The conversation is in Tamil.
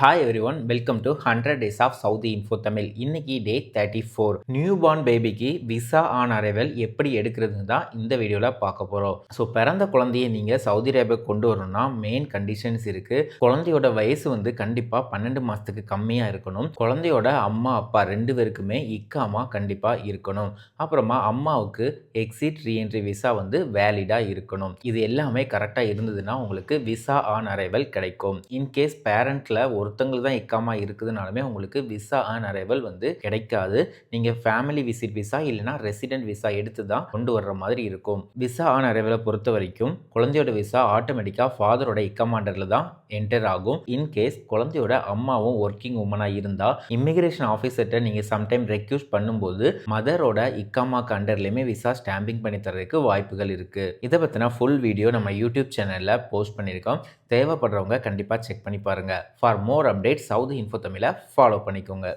Hi everyone, welcome to 100 days of Saudi info Tamil. இன்னைக்கு டே 34. நியூ பார்ன் பேபிக்கு விசா ஆன் அரைவல் எப்படி எடுக்கிறதுன்னு தான் இந்த வீடியோவில் பார்க்க போகிறோம். ஸோ பிறந்த குழந்தைய நீங்கள் சவுதி அரேபியா கொண்டு வரணும்னா மெயின் கண்டிஷன்ஸ் இருக்குது. குழந்தையோட வயசு கண்டிப்பாக 12 மாதத்துக்கு கம்மியாக இருக்கணும். குழந்தையோட அம்மா அப்பா 2 பேருக்குமே இக்காமா கண்டிப்பாக இருக்கணும். அப்புறமா அம்மாவுக்கு எக்ஸிட் ரீஎன்ட்ரி விசா வேலிடாக இருக்கணும். இது எல்லாமே கரெக்டாக இருந்ததுன்னா உங்களுக்கு விசா ஆன் அரைவல் கிடைக்கும். இன்கேஸ் பேரண்ட்டில் ஒருத்தங்களுக்கு தான் இக்காமா இருக்குதுனாலுமே உங்களுக்கு விசா ஆன் அரைவல் கிடைக்காது. நீங்கள் ஃபேமிலி விசிட் விசா இல்லைனா ரெசிடென்ட் விசா எடுத்து தான் கொண்டு வர்ற மாதிரி இருக்கும். விசா ஆன் அரைவலை பொறுத்த வரைக்கும் குழந்தையோட விசா ஆட்டோமேட்டிக்காக ஃபாதரோட இக்கமாண்டரில் தான் என்டர் ஆகும். இன்கேஸ் குழந்தையோட அம்மாவும் ஒர்க்கிங் உமனாக இருந்தால் இமிகிரேஷன் ஆஃபீஸர்கிட்ட நீங்கள் சம்டைம் ரெக்யூஸ்ட் பண்ணும்போது மதரோட இக்காமாக்கு அண்டர்லேயுமே விசா ஸ்டாம்பிங் பண்ணி தரதுக்கு வாய்ப்புகள் இருக்குது. இதை பற்றின ஃபுல் வீடியோ நம்ம யூடியூப் சேனலில் போஸ்ட் பண்ணியிருக்கோம். தேவைப்படுறவங்க கண்டிப்பாக செக் பண்ணி பாருங்கள். For more update Saudi info தமிழை ஃபாலோ பண்ணிக்கோங்க.